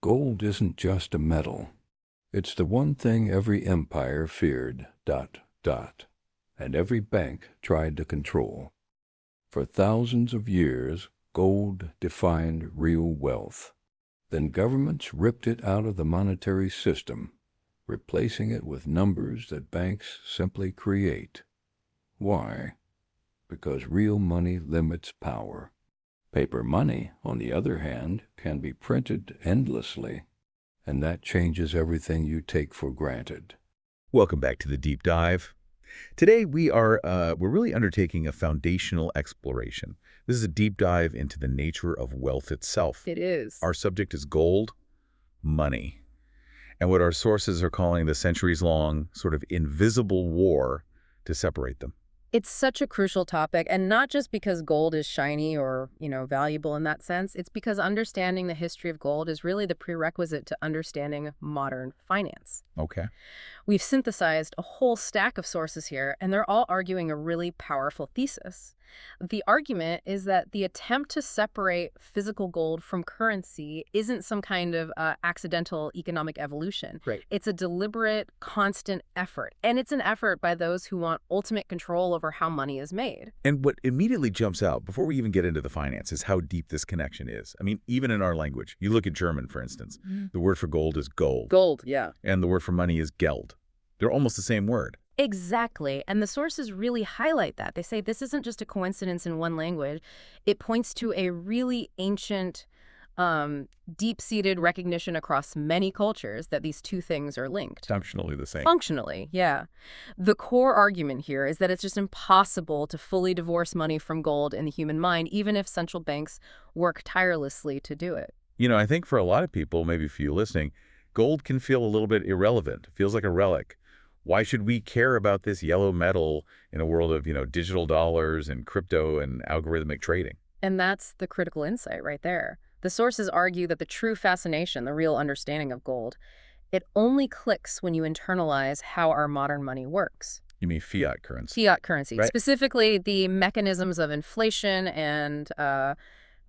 Gold isn't just a metal. It's the one thing every empire feared, and every bank tried to control. For thousands of years, gold defined real wealth. Then governments ripped it out of the monetary system, replacing it with numbers that banks simply create. Why? Because real money limits power. Paper money, on the other hand, can be printed endlessly, and that changes everything you take for granted. Welcome back to the Deep Dive. Today we're really undertaking a foundational exploration. This is a deep dive into the nature of wealth itself. It is. Our subject is gold, money, and what our sources are calling the centuries-long sort of invisible war to separate them. It's such a crucial topic, and not just because gold is shiny or, valuable in that sense. It's because understanding the history of gold is really the prerequisite to understanding modern finance. Okay. We've synthesized a whole stack of sources here, and they're all arguing a really powerful thesis. The argument is that the attempt to separate physical gold from currency isn't some kind of accidental economic evolution. Right. It's a deliberate, constant effort, and it's an effort by those who want ultimate control over how money is made. And what immediately jumps out, before we even get into the finance, is how deep this connection is. I mean, even in our language, you look at German, for instance, the word for gold is Gold. Gold, yeah. And the word for money is Geld. They're almost the same word. Exactly. And the sources really highlight that. They say this isn't just a coincidence in one language. It points to a really ancient, deep-seated recognition across many cultures that these two things are linked. Functionally the same. Functionally, yeah. The core argument here is that it's just impossible to fully divorce money from gold in the human mind, even if central banks work tirelessly to do it. I think for a lot of people, maybe for you listening, gold can feel a little bit irrelevant. It feels like a relic. Why should we care about this yellow metal in a world of, digital dollars and crypto and algorithmic trading? And that's the critical insight right there. The sources argue that the true fascination, the real understanding of gold, it only clicks when you internalize how our modern money works. You mean fiat currency? Fiat currency, right. Specifically the mechanisms of inflation and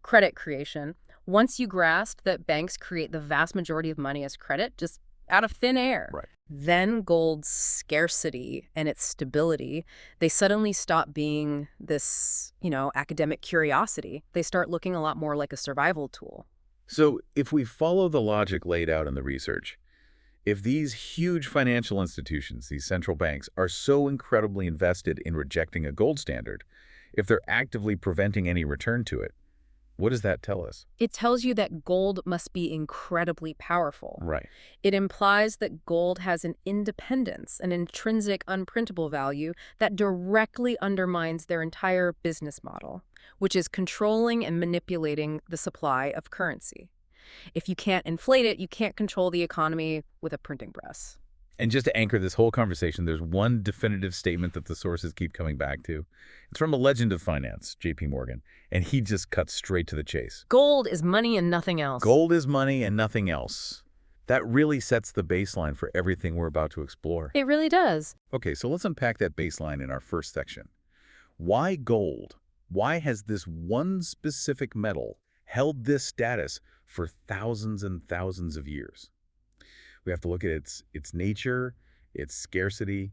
credit creation. Once you grasp that banks create the vast majority of money as credit, just out of thin air, right. Then gold's scarcity and its stability, they suddenly stop being this, academic curiosity. They start looking a lot more like a survival tool. So if we follow the logic laid out in the research, if these huge financial institutions, these central banks, are so incredibly invested in rejecting a gold standard, if they're actively preventing any return to it, what does that tell us? It tells you that gold must be incredibly powerful. Right. It implies that gold has an independence, an intrinsic unprintable value that directly undermines their entire business model, which is controlling and manipulating the supply of currency. If you can't inflate it, you can't control the economy with a printing press. And just to anchor this whole conversation, there's one definitive statement that the sources keep coming back to. It's from a legend of finance, J.P. Morgan, and he just cuts straight to the chase. Gold is money and nothing else. Gold is money and nothing else. That really sets the baseline for everything we're about to explore. It really does. Okay, so let's unpack that baseline in our first section. Why gold? Why has this one specific metal held this status for thousands and thousands of years? We have to look at its nature, its scarcity,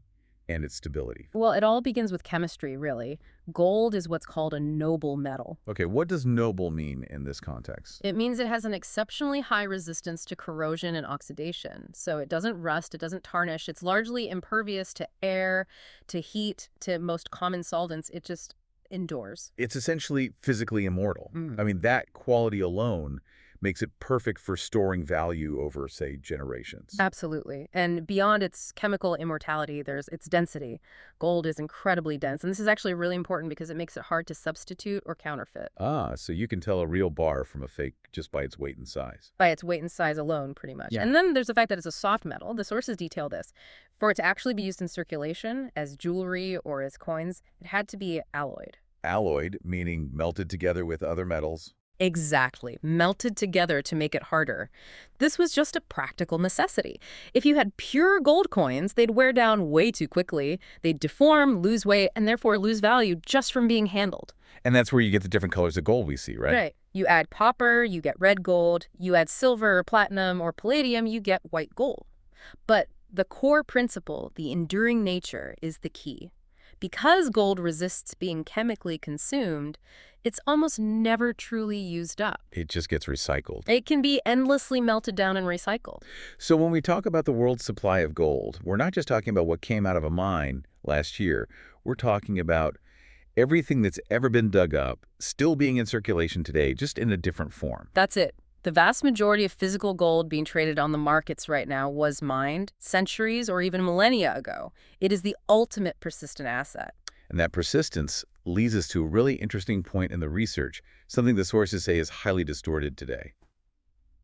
and its stability. Well, it all begins with chemistry, really. Gold is what's called a noble metal. Okay, what does noble mean in this context? It means it has an exceptionally high resistance to corrosion and oxidation. So it doesn't rust, it doesn't tarnish. It's largely impervious to air, to heat, to most common solvents. It just endures. It's essentially physically immortal. I mean, that quality alone makes it perfect for storing value over, say, generations. Absolutely. And beyond its chemical immortality, there's its density. Gold is incredibly dense. And this is actually really important because it makes it hard to substitute or counterfeit. Ah, so you can tell a real bar from a fake just by its weight and size. By its weight and size alone, pretty much. Yeah. And then there's the fact that it's a soft metal. The sources detail this. For it to actually be used in circulation as jewelry or as coins, it had to be alloyed. Alloyed, meaning melted together with other metals. Exactly. Melted together to make it harder. This was just a practical necessity. If you had pure gold coins, they'd wear down way too quickly. They'd deform, lose weight, and therefore lose value just from being handled. And that's where you get the different colors of gold we see, right? Right. You add copper, you get red gold. You add silver or platinum or palladium, you get white gold. But the core principle, the enduring nature, is the key. Because gold resists being chemically consumed, it's almost never truly used up. It just gets recycled. It can be endlessly melted down and recycled. So when we talk about the world's supply of gold, we're not just talking about what came out of a mine last year. We're talking about everything that's ever been dug up, still being in circulation today, just in a different form. That's it. The vast majority of physical gold being traded on the markets right now was mined centuries or even millennia ago. It is the ultimate persistent asset. And that persistence leads us to a really interesting point in the research, something the sources say is highly distorted today.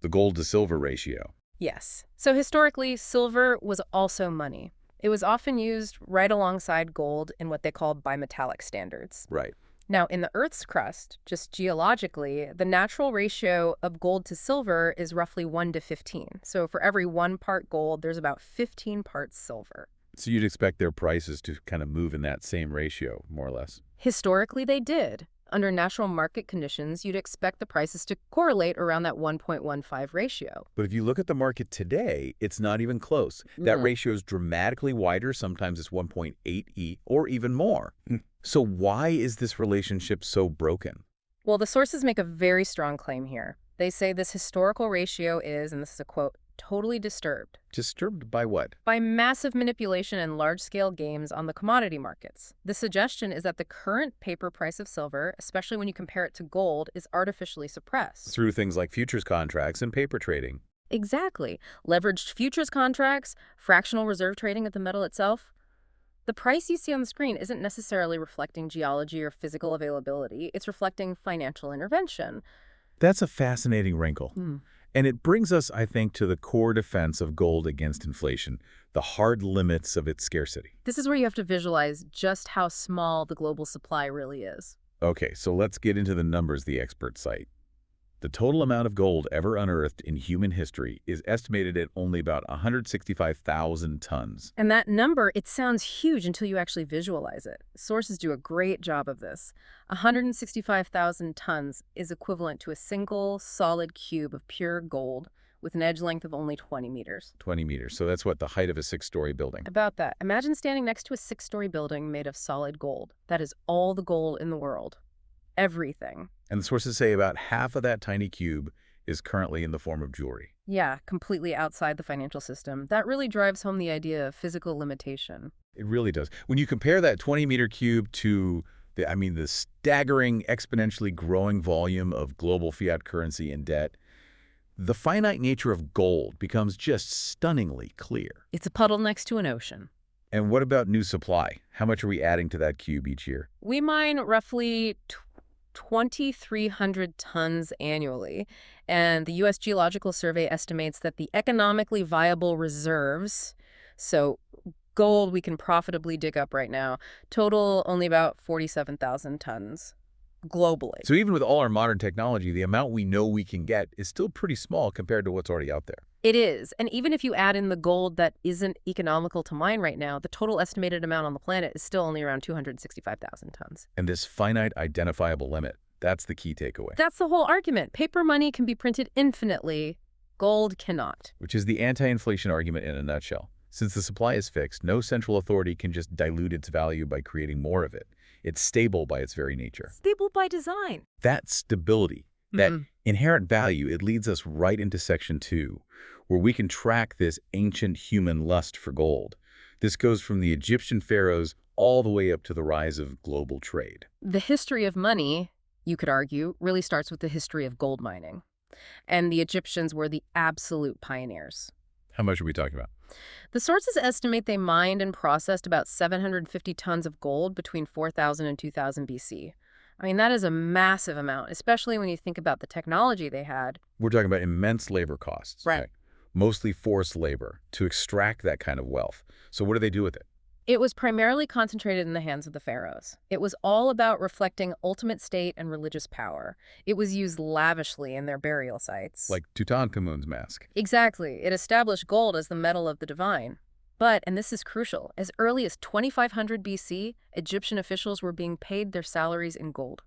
The gold-to-silver ratio. Yes. So historically, silver was also money. It was often used right alongside gold in what they call bimetallic standards. Right. Now, in the Earth's crust, just geologically, the natural ratio of gold to silver is roughly 1 to 15. So for every 1 part gold, there's about 15 parts silver. So you'd expect their prices to kind of move in that same ratio, more or less. Historically, they did. Under natural market conditions, you'd expect the prices to correlate around that 1.15 ratio. But if you look at the market today, it's not even close. That ratio is dramatically wider. Sometimes it's 1.8 or even more. So why is this relationship so broken? Well, the sources make a very strong claim here. They say this historical ratio is, and this is a quote, totally disturbed. Disturbed by what? By massive manipulation and large-scale games on the commodity markets. The suggestion is that the current paper price of silver, especially when you compare it to gold, is artificially suppressed. Through things like futures contracts and paper trading. Exactly. Leveraged futures contracts, fractional reserve trading of the metal itself. The price you see on the screen isn't necessarily reflecting geology or physical availability. It's reflecting financial intervention. That's a fascinating wrinkle. And it brings us, I think, to the core defense of gold against inflation, the hard limits of its scarcity. This is where you have to visualize just how small the global supply really is. Okay, so let's get into the numbers the experts cite. The total amount of gold ever unearthed in human history is estimated at only about 165,000 tons. And that number, it sounds huge until you actually visualize it. Sources do a great job of this. 165,000 tons is equivalent to a single solid cube of pure gold with an edge length of only 20 meters. 20 meters. So that's what, the height of a 6-story building? About that. Imagine standing next to a 6-story building made of solid gold. That is all the gold in the world. Everything. And the sources say about half of that tiny cube is currently in the form of jewelry. Yeah, completely outside the financial system. That really drives home the idea of physical limitation. It really does. When you compare that 20-meter cube to the staggering, exponentially growing volume of global fiat currency and debt, the finite nature of gold becomes just stunningly clear. It's a puddle next to an ocean. And what about new supply? How much are we adding to that cube each year? We mine roughly 2,300 tons annually, and the U.S. Geological Survey estimates that the economically viable reserves, so gold we can profitably dig up right now, total only about 47,000 tons globally. So even with all our modern technology, the amount we know we can get is still pretty small compared to what's already out there. It is, and even if you add in the gold that isn't economical to mine right now, the total estimated amount on the planet is still only around 265,000 tons. And this finite identifiable limit, that's the key takeaway. That's the whole argument. Paper money can be printed infinitely. Gold cannot. Which is the anti-inflation argument in a nutshell. Since the supply is fixed, no central authority can just dilute its value by creating more of it. It's stable by its very nature. Stable by design. That stability, that inherent value, it leads us right into Section 2, where we can track this ancient human lust for gold. This goes from the Egyptian pharaohs all the way up to the rise of global trade. The history of money, you could argue, really starts with the history of gold mining. And the Egyptians were the absolute pioneers. How much are we talking about? The sources estimate they mined and processed about 750 tons of gold between 4000 and 2000 BC. I mean, that is a massive amount, especially when you think about the technology they had. We're talking about immense labor costs. Right. Okay? Mostly forced labor to extract that kind of wealth. So what do they do with it? It was primarily concentrated in the hands of the pharaohs. It was all about reflecting ultimate state and religious power. It was used lavishly in their burial sites. Like Tutankhamun's mask. Exactly. It established gold as the metal of the divine. But, and this is crucial, as early as 2500 BC, Egyptian officials were being paid their salaries in gold.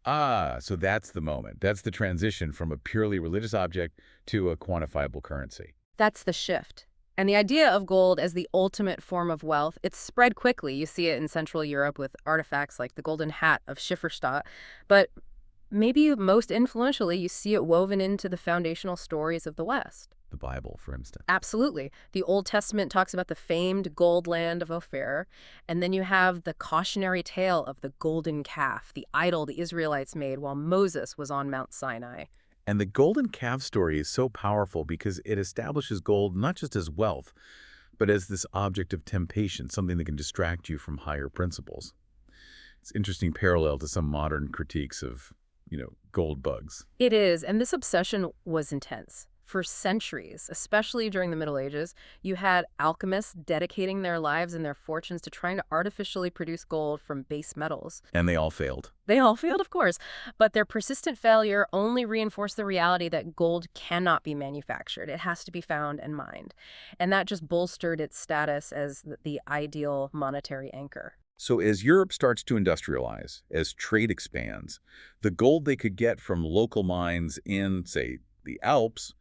Ah, so that's the moment. That's the transition from a purely religious object to a quantifiable currency. That's the shift. And the idea of gold as the ultimate form of wealth, it's spread quickly. You see it in Central Europe with artifacts like the golden hat of Schifferstadt. But maybe most influentially, you see it woven into the foundational stories of the West. The Bible, for instance. Absolutely. The Old Testament talks about the famed gold land of Ophir, and then you have the cautionary tale of the golden calf, the idol the Israelites made while Moses was on Mount Sinai. And the golden calf story is so powerful because it establishes gold not just as wealth, but as this object of temptation, something that can distract you from higher principles. It's an interesting parallel to some modern critiques of, gold bugs. It is, and this obsession was intense. For centuries, especially during the Middle Ages, you had alchemists dedicating their lives and their fortunes to trying to artificially produce gold from base metals. And they all failed. They all failed, of course, but their persistent failure only reinforced the reality that gold cannot be manufactured. It has to be found and mined. And that just bolstered its status as the ideal monetary anchor. So as Europe starts to industrialize, as trade expands, the gold they could get from local mines in, say, the Alps,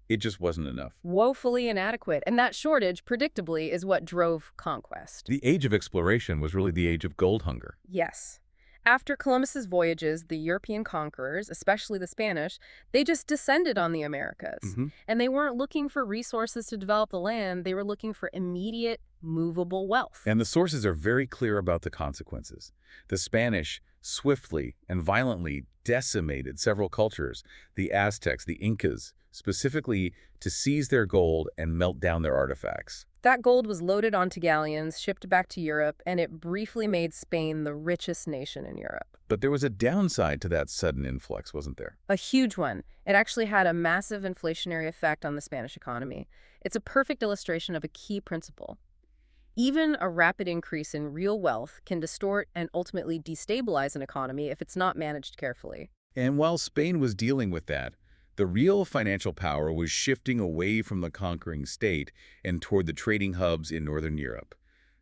it just wasn't enough. Woefully inadequate, and that shortage, predictably, is what drove conquest. The age of exploration was really the age of gold hunger. Yes. After Columbus's voyages, the European conquerors, especially the Spanish, they just descended on the Americas. And they weren't looking for resources to develop the land, they were looking for immediate, movable wealth. And the sources are very clear about the consequences. The Spanish swiftly and violently decimated several cultures, the Aztecs, the Incas, specifically to seize their gold and melt down their artifacts. That gold was loaded onto galleons, shipped back to Europe, and it briefly made Spain the richest nation in Europe. But there was a downside to that sudden influx, wasn't there? A huge one. It actually had a massive inflationary effect on the Spanish economy. It's a perfect illustration of a key principle. Even a rapid increase in real wealth can distort and ultimately destabilize an economy if it's not managed carefully. And while Spain was dealing with that, the real financial power was shifting away from the conquering state and toward the trading hubs in Northern Europe,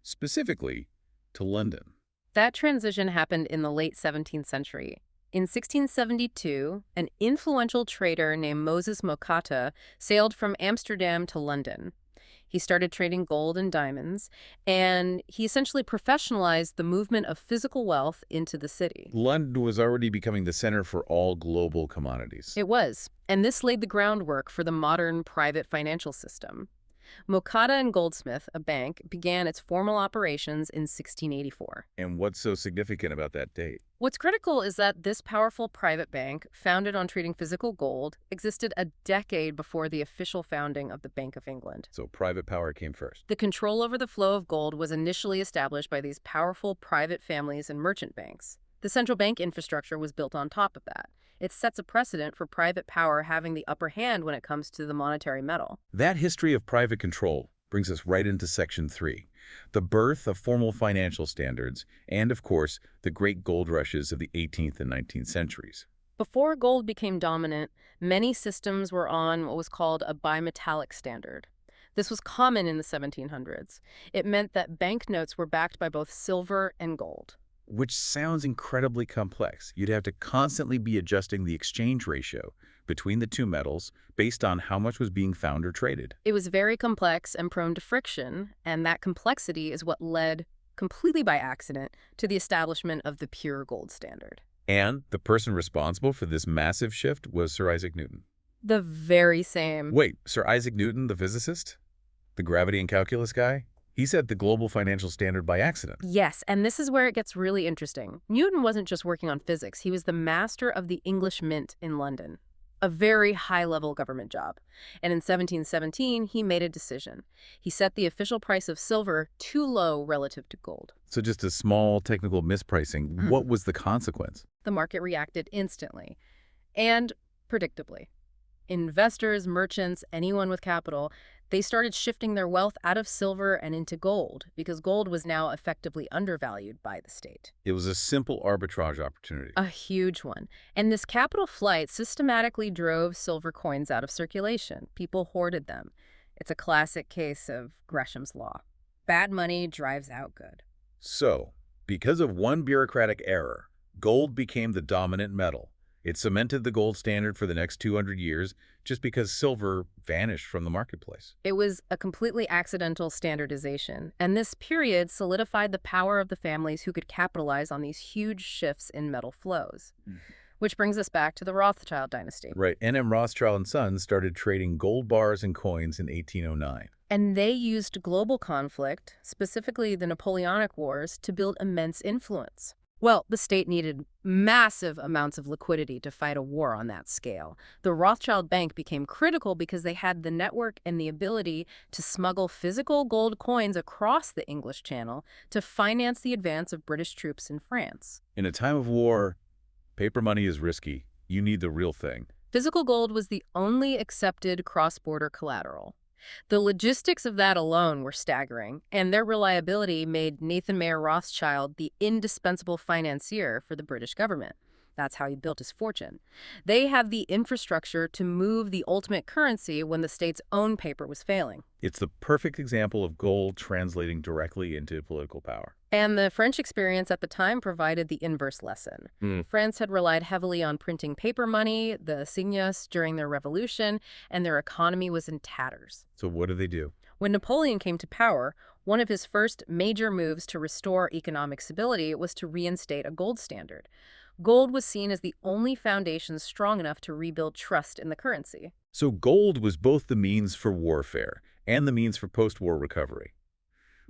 specifically to London. That transition happened in the late 17th century. In 1672, an influential trader named Moses Mokata sailed from Amsterdam to London. He started trading gold and diamonds, and he essentially professionalized the movement of physical wealth into the city. London was already becoming the center for all global commodities. It was, and this laid the groundwork for the modern private financial system. Mokata and Goldsmith, a bank, began its formal operations in 1684. And what's so significant about that date? What's critical is that this powerful private bank, founded on trading physical gold, existed a decade before the official founding of the Bank of England. So private power came first. The control over the flow of gold was initially established by these powerful private families and merchant banks. The central bank infrastructure was built on top of that. It sets a precedent for private power having the upper hand when it comes to the monetary metal. That history of private control brings us right into Section 3, the birth of formal financial standards, and, of course, the great gold rushes of the 18th and 19th centuries. Before gold became dominant, many systems were on what was called a bimetallic standard. This was common in the 1700s. It meant that banknotes were backed by both silver and gold. Which sounds incredibly complex. You'd have to constantly be adjusting the exchange ratio between the two metals based on how much was being found or traded. It was very complex and prone to friction, and that complexity is what led, completely by accident, to the establishment of the pure gold standard. And the person responsible for this massive shift was Sir Isaac Newton. The very same. Wait, Sir Isaac Newton, the physicist? The gravity and calculus guy? He set the global financial standard by accident. Yes, and this is where it gets really interesting. Newton wasn't just working on physics. He was the master of the English Mint in London, a very high-level government job. And in 1717, he made a decision. He set the official price of silver too low relative to gold. So just a small technical mispricing. What was the consequence? The market reacted instantly and predictably. Investors, merchants, anyone with capital, they started shifting their wealth out of silver and into gold because gold was now effectively undervalued by the state. It was a simple arbitrage opportunity. A huge one. And this capital flight systematically drove silver coins out of circulation. People hoarded them. It's a classic case of Gresham's law. Bad money drives out good. So, because of one bureaucratic error, Gold became the dominant metal. It cemented the gold standard for the next 200 years just because silver vanished from the marketplace. It was a completely accidental standardization, and this period solidified the power of the families who could capitalize on these huge shifts in metal flows. Which brings us back to the Rothschild dynasty. Right. N.M. Rothschild and Sons started trading gold bars and coins in 1809. And they used global conflict, specifically the Napoleonic Wars, to build immense influence. Well, the state needed massive amounts of liquidity to fight a war on that scale. The Rothschild Bank became critical because they had the network and the ability to smuggle physical gold coins across the English Channel to finance the advance of British troops in France. In a time of war, paper money is risky. You need the real thing. Physical gold was the only accepted cross-border collateral. The logistics of that alone were staggering, and their reliability made Nathan Mayer Rothschild the indispensable financier for the British government. That's how he built his fortune. They had the infrastructure to move the ultimate currency when the state's own paper was failing. It's the perfect example of gold translating directly into political power. And the French experience at the time provided the inverse lesson. France had relied heavily on printing paper money, the assignats, during their revolution, and their economy was in tatters. So what do they do? When Napoleon came to power, one of his first major moves to restore economic stability was to reinstate a gold standard. Gold was seen as the only foundation strong enough to rebuild trust in the currency. So gold was both the means for warfare and the means for post-war recovery.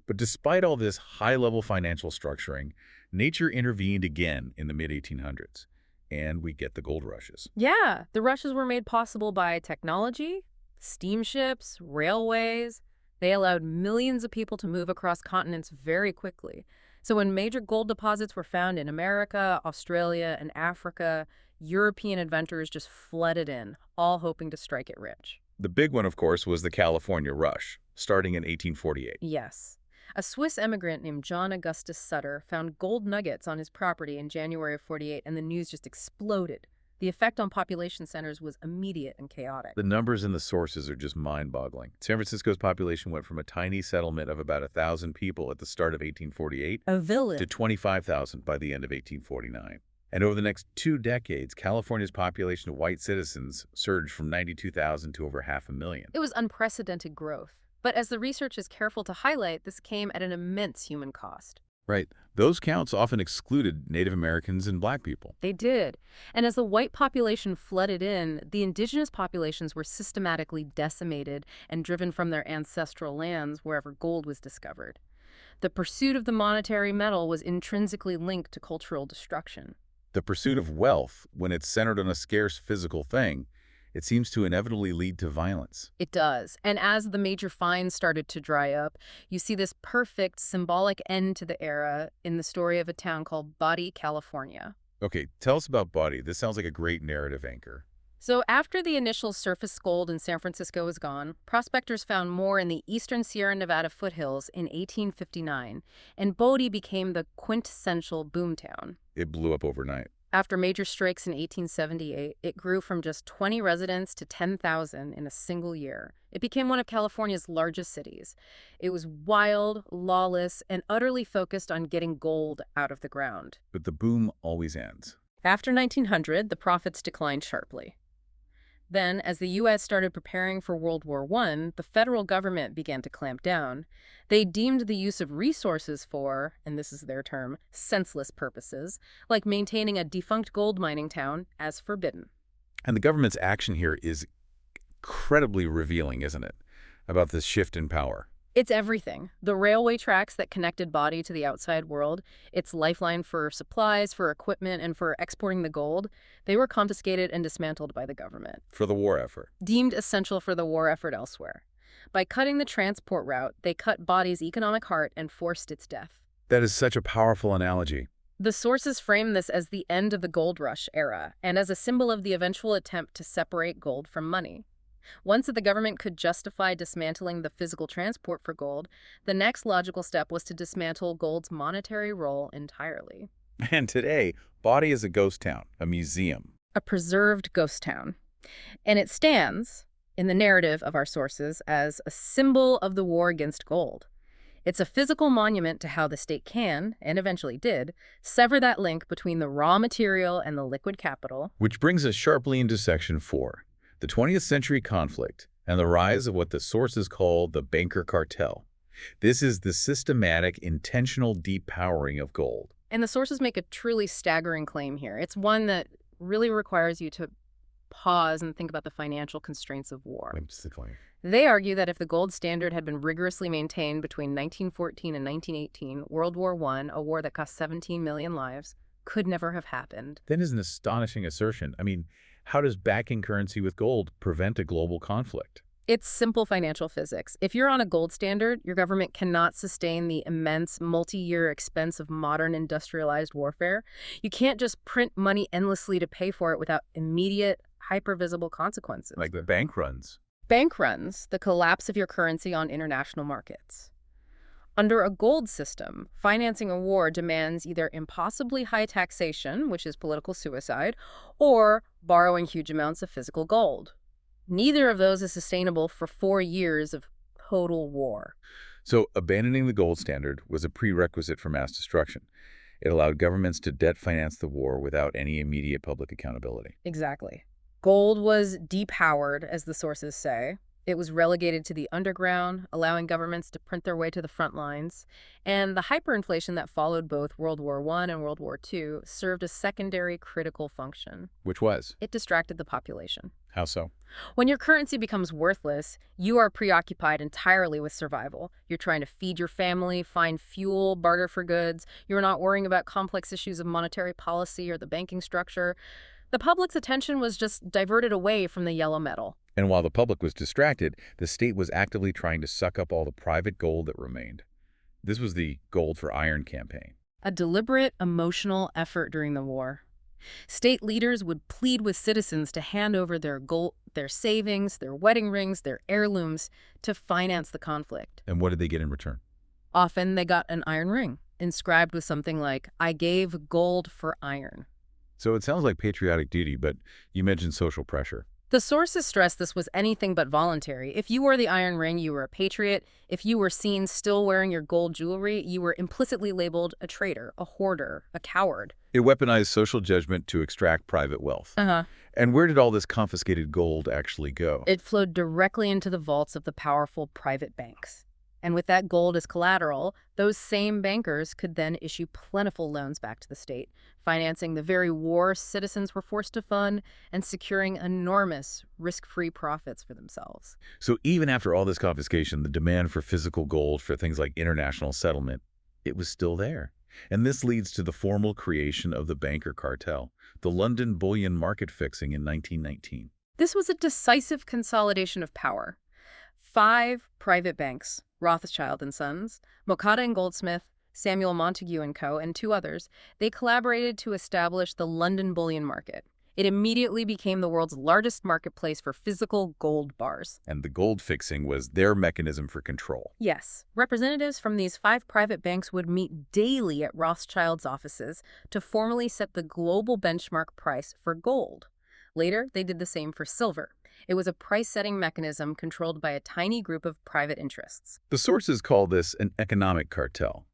But despite all this high-level financial structuring, nature intervened again in the mid-1800s, and we get the gold rushes. Yeah, the rushes were made possible by technology, steamships, railways. They allowed millions of people to move across continents very quickly. So when major gold deposits were found in America, Australia, and Africa, European adventurers just flooded in, all hoping to strike it rich. The big one, of course, was the California Rush, starting in 1848. Yes. A Swiss immigrant named John Augustus Sutter found gold nuggets on his property in January of '48, and the news just exploded. The effect on population centers was immediate and chaotic. The numbers and the sources are just mind-boggling. San Francisco's population went from a tiny settlement of about 1,000 people at the start of 1848 A village. to 25,000 by the end of 1849. And over the next 2 decades, California's population of white citizens surged from 92,000 to over 500,000. It was unprecedented growth. But as the research is careful to highlight, this came at an immense human cost. Right. Those counts often excluded Native Americans and Black people. They did. And as the white population flooded in, the indigenous populations were systematically decimated and driven from their ancestral lands wherever gold was discovered. The pursuit of the monetary metal was intrinsically linked to cultural destruction. The pursuit of wealth, when it's centered on a scarce physical thing, it seems to inevitably lead to violence. It does. And as the major finds started to dry up, you see this perfect symbolic end to the era in the story of a town called Body, California. Okay, tell us about Body. This sounds like a great narrative anchor. So after the initial surface gold in San Francisco was gone, prospectors found more in the eastern Sierra Nevada foothills in 1859, and Bodie became the quintessential boomtown. It blew up overnight. After major strikes in 1878, it grew from just 20 residents to 10,000 in a single year. It became one of California's largest cities. It was wild, lawless, and utterly focused on getting gold out of the ground. But the boom always ends. After 1900, the profits declined sharply. Then, as the U.S. started preparing for World War I, the federal government began to clamp down. They deemed the use of resources for, and this is their term, senseless purposes, like maintaining a defunct gold mining town, as forbidden. And the government's action here is incredibly revealing, isn't it, about this shift in power? It's everything. The railway tracks that connected Body to the outside world, its lifeline for supplies, for equipment, and for exporting the gold, they were confiscated and dismantled by the government. For the war effort. Deemed essential for the war effort elsewhere. By cutting the transport route, they cut Body's economic heart and forced its death. That is such a powerful analogy. The sources frame this as the end of the gold rush era and as a symbol of the eventual attempt to separate gold from money. Once the government could justify dismantling the physical transport for gold, the next logical step was to dismantle gold's monetary role entirely. And today, Body is a ghost town, a museum. A preserved ghost town. And it stands, in the narrative of our sources, as a symbol of the war against gold. It's a physical monument to how the state can, and eventually did, sever that link between the raw material and the liquid capital. Which brings us sharply into Section 4, the 20th century conflict and the rise of what the sources call the banker cartel. This is the systematic, intentional depowering of gold. And the sources make a truly staggering claim here. It's one that really requires you to pause and think about the financial constraints of war. Whimsically. They argue that if the gold standard had been rigorously maintained between 1914 and 1918, World War I, a war that cost 17 million lives, could never have happened. That is an astonishing assertion. I mean, how does backing currency with gold prevent a global conflict? It's simple financial physics. If you're on a gold standard, your government cannot sustain the immense multi-year expense of modern industrialized warfare. You can't just print money endlessly to pay for it without immediate, hyper-visible consequences. Like the bank runs. Bank runs, the collapse of your currency on international markets. Under a gold system, financing a war demands either impossibly high taxation, which is political suicide, or borrowing huge amounts of physical gold. Neither of those is sustainable for 4 years of total war. So abandoning the gold standard was a prerequisite for mass destruction. It allowed governments to debt finance the war without any immediate public accountability. Exactly. Gold was depowered, as the sources say. It was relegated to the underground, allowing governments to print their way to the front lines. And the hyperinflation that followed both World War I and World War II served a secondary critical function. Which was? It distracted the population. How so? When your currency becomes worthless, you are preoccupied entirely with survival. You're trying to feed your family, find fuel, barter for goods. You're not worrying about complex issues of monetary policy or the banking structure. The public's attention was just diverted away from the yellow metal. And while the public was distracted, the state was actively trying to suck up all the private gold that remained. This was the Gold for Iron campaign. A deliberate, emotional effort during the war. State leaders would plead with citizens to hand over their gold, their savings, their wedding rings, their heirlooms to finance the conflict. And what did they get in return? Often they got an iron ring, inscribed with something like, "I gave gold for iron." So it sounds like patriotic duty, but you mentioned social pressure. The sources stress this was anything but voluntary. If you wore the iron ring, you were a patriot. If you were seen still wearing your gold jewelry, you were implicitly labeled a traitor, a hoarder, a coward. It weaponized social judgment to extract private wealth. And where did all this confiscated gold actually go? It flowed directly into the vaults of the powerful private banks. And with that gold as collateral, those same bankers could then issue plentiful loans back to the state, financing the very war citizens were forced to fund and securing enormous risk-free profits for themselves. So even after all this confiscation, the demand for physical gold for things like international settlement, it was still there. And this leads to the formal creation of the banker cartel, the London bullion market fixing in 1919. This was a decisive consolidation of power. 5 private banks, Rothschild and Sons, Mocatta and Goldsmith, Samuel Montague and Co., and 2 others, they collaborated to establish the London bullion market. It immediately became the world's largest marketplace for physical gold bars. And the gold fixing was their mechanism for control. Yes, representatives from these 5 private banks would meet daily at Rothschild's offices to formally set the global benchmark price for gold. Later, they did the same for silver. It was a price-setting mechanism controlled by a tiny group of private interests. The sources call this an economic cartel.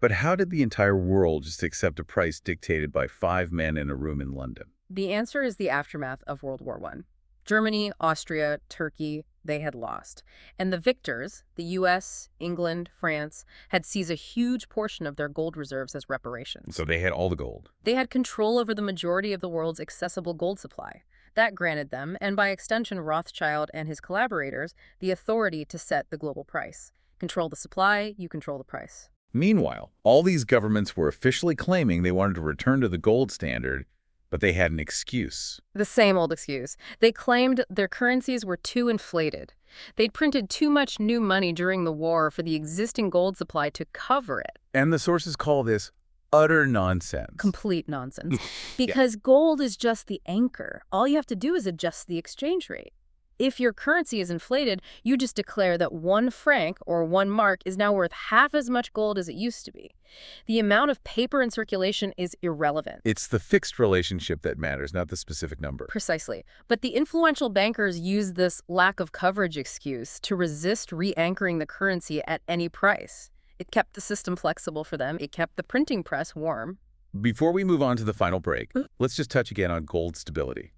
But how did the entire world just accept a price dictated by 5 men in a room in London? The answer is the aftermath of World War I. Germany, Austria, Turkey, they had lost. And the victors, the US, England, France, had seized a huge portion of their gold reserves as reparations. So they had all the gold. They had control over the majority of the world's accessible gold supply. That granted them, and by extension Rothschild and his collaborators, the authority to set the global price. Control the supply, you control the price. Meanwhile, all these governments were officially claiming they wanted to return to the gold standard, but they had an excuse. The same old excuse. They claimed their currencies were too inflated. They'd printed too much new money during the war for the existing gold supply to cover it. And the sources call this utter nonsense. Complete nonsense. Because gold is just the anchor. All you have to do is adjust the exchange rate. If your currency is inflated, you just declare that 1 franc or 1 mark is now worth half as much gold as it used to be. The amount of paper in circulation is irrelevant. It's the fixed relationship that matters, not the specific number. Precisely. But the influential bankers use this lack of coverage excuse to resist re-anchoring the currency at any price. It kept the system flexible for them. It kept the printing press warm. Before we move on to the final break, let's just touch again on gold stability.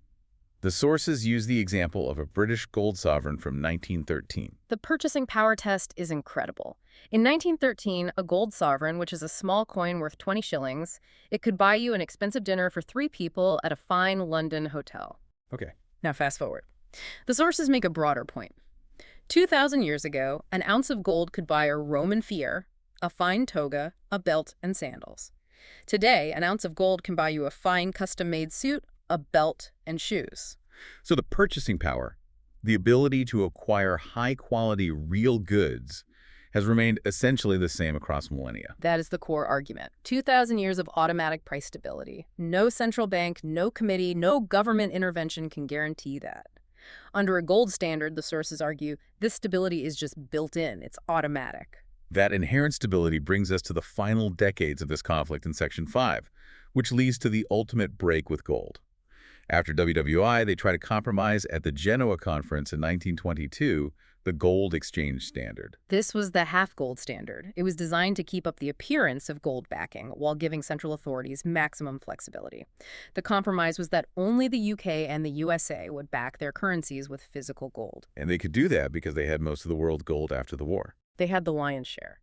The sources use the example of a British gold sovereign from 1913. The purchasing power test is incredible. In 1913, a gold sovereign, which is a small coin worth 20 shillings, it could buy you an expensive dinner for 3 people at a fine London hotel. Okay. Now fast forward. The sources make a broader point. 2,000 years ago, an ounce of gold could buy a Roman fiat, a fine toga, a belt, and sandals. Today, an ounce of gold can buy you a fine custom-made suit, a belt, and shoes. So the purchasing power, the ability to acquire high-quality real goods, has remained essentially the same across millennia. That is the core argument. 2,000 years of automatic price stability. No central bank, no committee, no government intervention can guarantee that. Under a gold standard, the sources argue, this stability is just built in. It's automatic. That inherent stability brings us to the final decades of this conflict in Section 5, which leads to the ultimate break with gold. After WWI, they try to compromise at the Genoa Conference in 1922, the gold exchange standard. This was the half-gold standard. It was designed to keep up the appearance of gold backing while giving central authorities maximum flexibility. The compromise was that only the UK and the USA would back their currencies with physical gold. And they could do that because they had most of the world's gold after the war. They had the lion's share.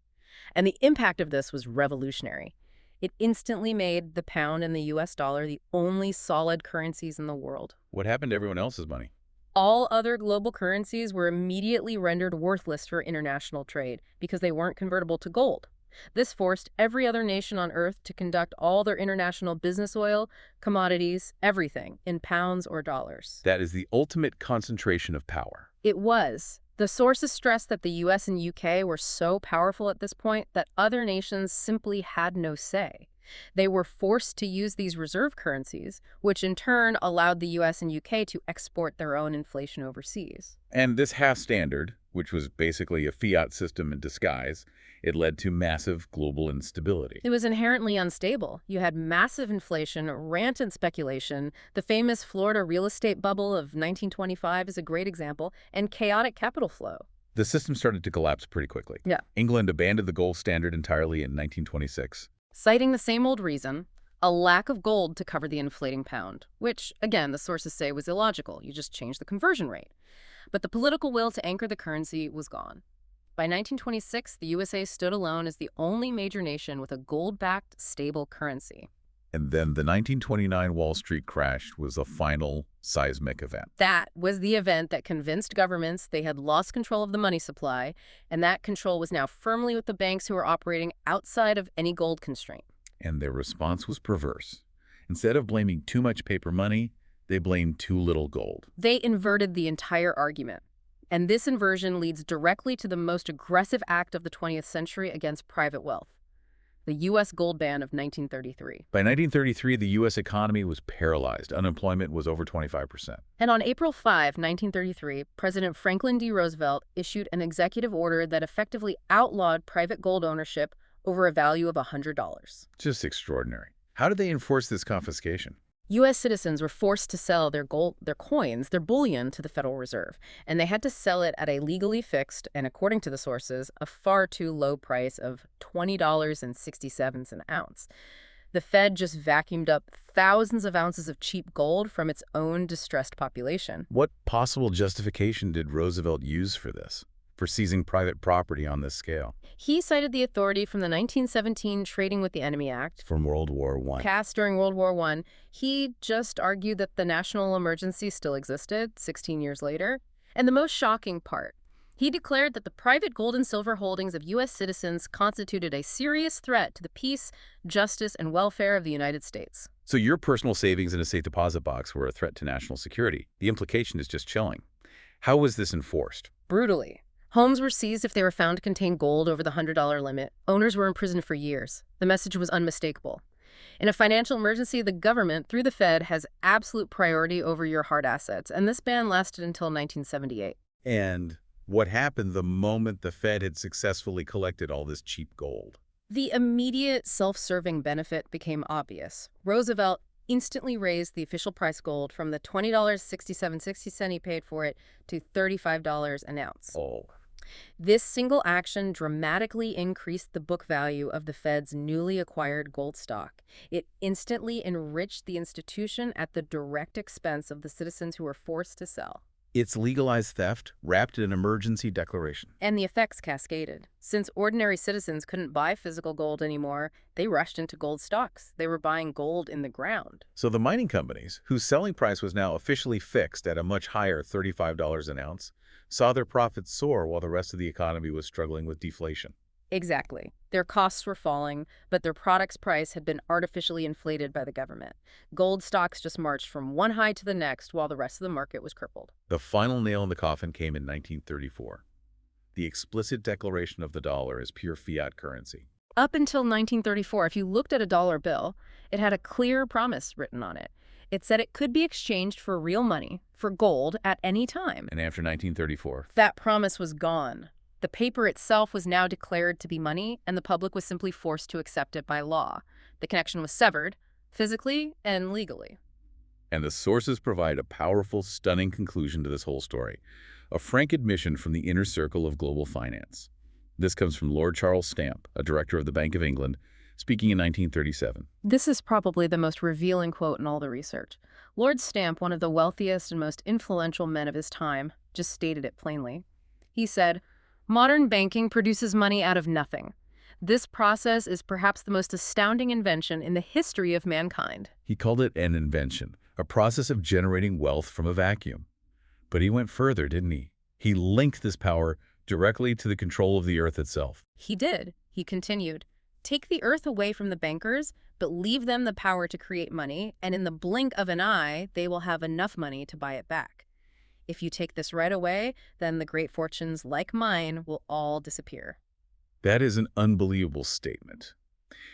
And the impact of this was revolutionary. It instantly made the pound and the US dollar the only solid currencies in the world. What happened to everyone else's money? All other global currencies were immediately rendered worthless for international trade because they weren't convertible to gold. This forced every other nation on Earth to conduct all their international business oil, commodities, everything, in pounds or dollars. That is the ultimate concentration of power. It was. The sources stressed that the US and UK were so powerful at this point that other nations simply had no say. They were forced to use these reserve currencies, which in turn allowed the US and UK to export their own inflation overseas. And this half standard, which was basically a fiat system in disguise, it led to massive global instability. It was inherently unstable. You had massive inflation, rampant speculation, the famous Florida real estate bubble of 1925 is a great example, and chaotic capital flow. The system started to collapse pretty quickly. Yeah. England abandoned the gold standard entirely in 1926. Citing the same old reason, a lack of gold to cover the inflating pound, which, again, the sources say was illogical. You just changed the conversion rate. But the political will to anchor the currency was gone. By 1926, the USA stood alone as the only major nation with a gold-backed, stable currency. And then the 1929 Wall Street crash was the final seismic event. That was the event that convinced governments they had lost control of the money supply, and that control was now firmly with the banks who were operating outside of any gold constraint. And their response was perverse. Instead of blaming too much paper money, they blamed too little gold. They inverted the entire argument. And this inversion leads directly to the most aggressive act of the 20th century against private wealth, the U.S. gold ban of 1933. By 1933, the U.S. economy was paralyzed. Unemployment was over 25%. And on April 5, 1933, President Franklin D. Roosevelt issued an executive order that effectively outlawed private gold ownership over a value of $100. Just extraordinary. How did they enforce this confiscation? U.S. citizens were forced to sell their gold, their coins, their bullion to the Federal Reserve, and they had to sell it at a legally fixed, and according to the sources, a far too low price of $20.67 an ounce. The Fed just vacuumed up thousands of ounces of cheap gold from its own distressed population. What possible justification did Roosevelt use for this, for seizing private property on this scale? He cited the authority from the 1917 Trading with the Enemy Act, From World War I. passed during World War I. He just argued that the national emergency still existed 16 years later. And the most shocking part, he declared that the private gold and silver holdings of U.S. citizens constituted a serious threat to the peace, justice, and welfare of the United States. So your personal savings in a safe deposit box were a threat to national security. The implication is just chilling. How was this enforced? Brutally. Homes were seized if they were found to contain gold over the $100 limit. Owners were imprisoned for years. The message was unmistakable. In a financial emergency, the government, through the Fed, has absolute priority over your hard assets, and this ban lasted until 1978. And what happened the moment the Fed had successfully collected all this cheap gold? The immediate self-serving benefit became obvious. Roosevelt instantly raised the official price gold from the $20.67 he paid for it to $35 an ounce. Oh. This single action dramatically increased the book value of the Fed's newly acquired gold stock. It instantly enriched the institution at the direct expense of the citizens who were forced to sell. It's legalized theft wrapped in an emergency declaration. And the effects cascaded. Since ordinary citizens couldn't buy physical gold anymore, they rushed into gold stocks. They were buying gold in the ground. So the mining companies, whose selling price was now officially fixed at a much higher $35 an ounce, saw their profits soar while the rest of the economy was struggling with deflation. Exactly. Their costs were falling, but their product's price had been artificially inflated by the government. Gold stocks just marched from one high to the next while the rest of the market was crippled. The final nail in the coffin came in 1934. The explicit declaration of the dollar as pure fiat currency. Up until 1934, if you looked at a dollar bill, it had a clear promise written on it. It said it could be exchanged for real money, for gold, at any time. And after 1934, That promise was gone. The paper itself was now declared to be money, and the public was simply forced to accept it by law. The connection was severed, physically and legally. and the sources provide a powerful, stunning conclusion to this whole story. A frank admission from the inner circle of global finance. This comes from Lord Charles Stamp, a director of the Bank of England, speaking in 1937. This is probably the most revealing quote in all the research. Lord Stamp, one of the wealthiest and most influential men of his time, just stated it plainly. He said, "Modern banking produces money out of nothing. This process is perhaps the most astounding invention in the history of mankind." He called it an invention, a process of generating wealth from a vacuum. But he went further, didn't he? He linked this power directly to the control of the earth itself. He did. He continued, "Take the earth away from the bankers, but leave them the power to create money, and in the blink of an eye, they will have enough money to buy it back. If you take this right away, then the great fortunes like mine will all disappear." That is an unbelievable statement.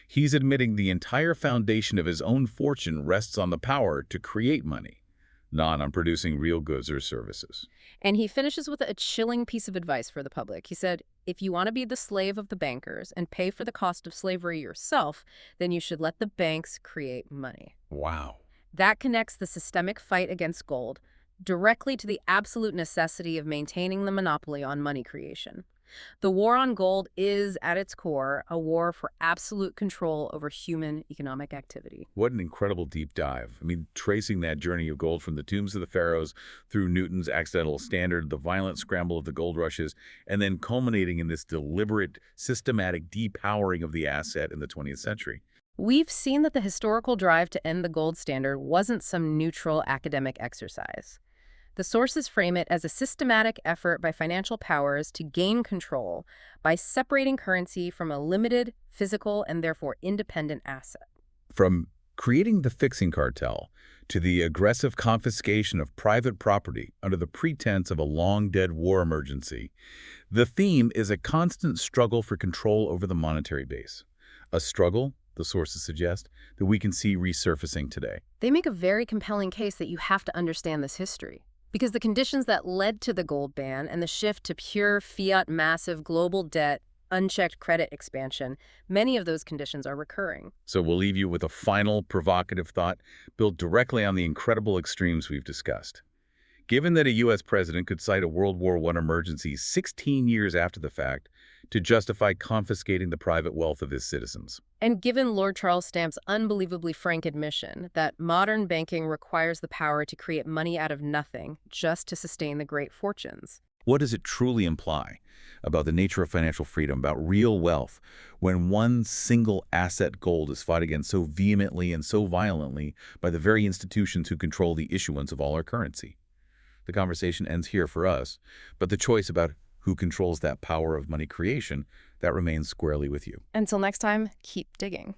He's admitting the entire foundation of his own fortune rests on the power to create money, not on producing real goods or services. And he finishes with a chilling piece of advice for the public. He said, "If you want to be the slave of the bankers and pay for the cost of slavery yourself, then you should let the banks create money." Wow. That connects the systemic fight against gold directly to the absolute necessity of maintaining the monopoly on money creation. The war on gold is, at its core, a war for absolute control over human economic activity. What an incredible deep dive. I mean, tracing that journey of gold from the tombs of the pharaohs through Newton's accidental standard, the violent scramble of the gold rushes, and then culminating in this deliberate, systematic depowering of the asset in the 20th century. We've seen that the historical drive to end the gold standard wasn't some neutral academic exercise. The sources frame it as a systematic effort by financial powers to gain control by separating currency from a limited, physical, and therefore independent asset. From creating the fixing cartel to the aggressive confiscation of private property under the pretense of a long-dead war emergency, the theme is a constant struggle for control over the monetary base. A struggle, the sources suggest, that we can see resurfacing today. They make a very compelling case that you have to understand this history, because the conditions that led to the gold ban and the shift to pure fiat massive global debt, unchecked credit expansion, many of those conditions are recurring. So we'll leave you with a final provocative thought built directly on the incredible extremes we've discussed. Given that a U.S. president could cite a World War I emergency 16 years after the fact to justify confiscating the private wealth of his citizens. And given Lord Charles Stamp's unbelievably frank admission that modern banking requires the power to create money out of nothing just to sustain the great fortunes. What does it truly imply about the nature of financial freedom, about real wealth, when one single asset, gold, is fought against so vehemently and so violently by the very institutions who control the issuance of all our currency? The conversation ends here for us, but the choice about who controls that power of money creation, that remains squarely with you. Until next time, keep digging.